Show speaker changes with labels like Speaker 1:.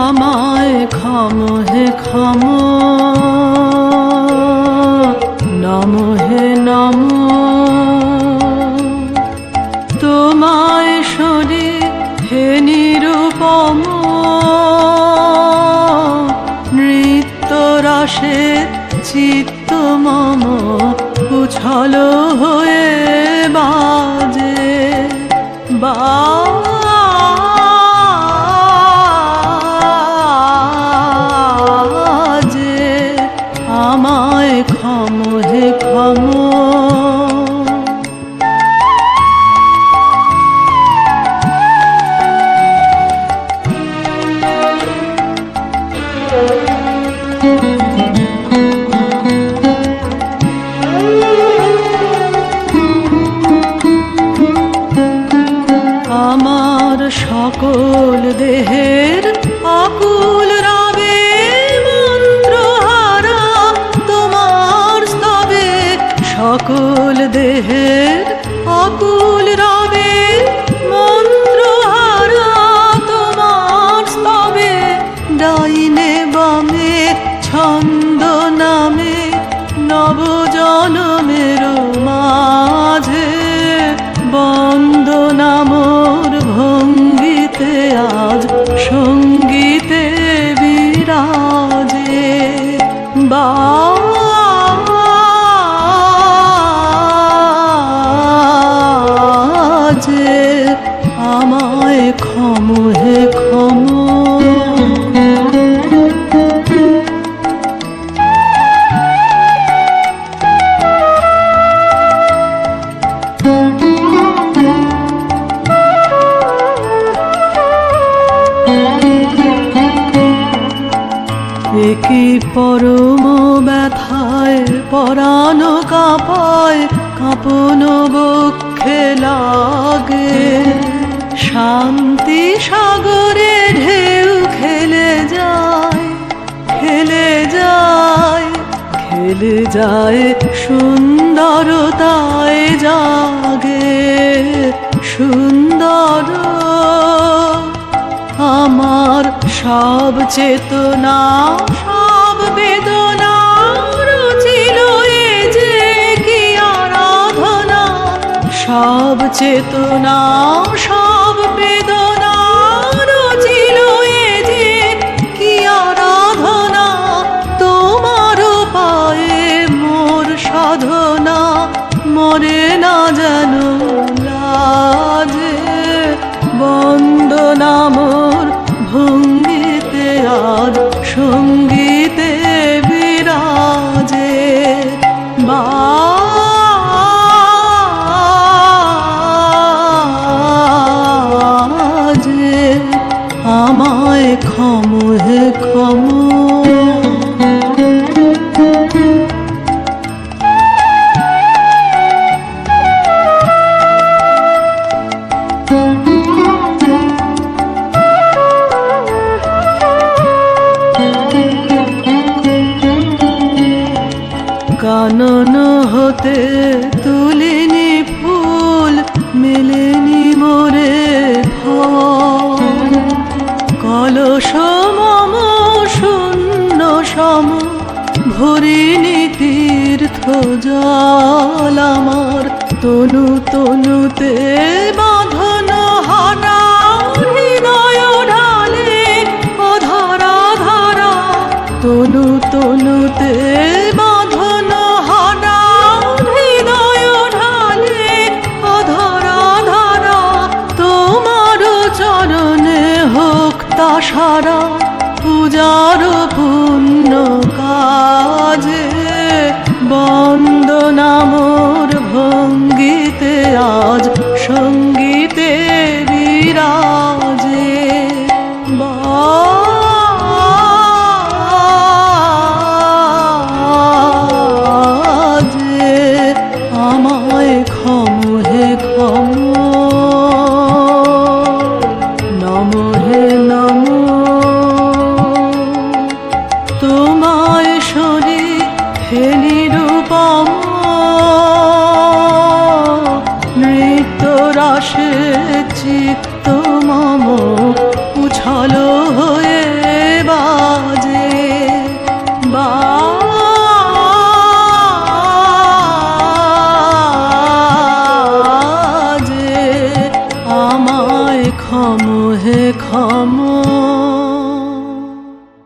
Speaker 1: আমায় ক্ষম হে ক্ষম, নম হে নম। তোমায় শরী হে নিরুপম, নৃত্য রসে চিত্ত মম উছল হয়ে বাজে বাজে। আমায় ক্ষম হে ক্ষম। আমার সকল দেহের আকুল রাবে মন্ত্রহারা তোমার স্তবে, সকল দেহের আকুল রাবে মন্ত্রহারা তোমার স্তবে। ডাইনে বামে ছন্দ নামে নবজনমের মাঝে, বন্দনা মোর ভঙ্গিতে আজ সঙ্গীতে বিরাজে বাজে। আমায় ক্ষম হে ক্ষম। কি পরম ব্যথায় পরাণ কাঁপায়, কাঁপন বক্ষে লাগে। শান্তি সাগরে ঢেউ খেলে যায়, খেলে যায়, খেলে যায়, সুন্দরতায় জাগে সুন্দর। আমার সব চেতনা সব বেদনা রুচিল এ যে কি আরাধনা। সব চেতনা সব বেদনা রুচিল এ যে কি আরাধনা। তোমার পায়ে মোর সাধনা মরে না যেন লাজে, বন্দনা মোর ভঙ্গিতে আজ সঙ্গীতে বিরাজে বাজে। আমায় ক্ষম হে ক্ষম। কানন হতে তুলিনি ফুল, মেলেনি মোরে ফল। কলস মম শূন্য সম, ভরিনি তীর্থ জল। আমার তনু তনুতে বাঁধন হারা, হৃদয় ঢালে অধরা ধারা। তনু তনুতে বাঁধন হারা, হৃদয় ঢালে অধরা ধারা। তোমার চরণে হোক তা সারা, পূজার পুণ্য কাজে। বন্দনা মোর ভঙ্গিতে আজ সঙ্গীতে বিরাজে বাজে। আমায় ক্ষম হে ক্ষম। নম হে নম। ক্ষম হে ক্ষম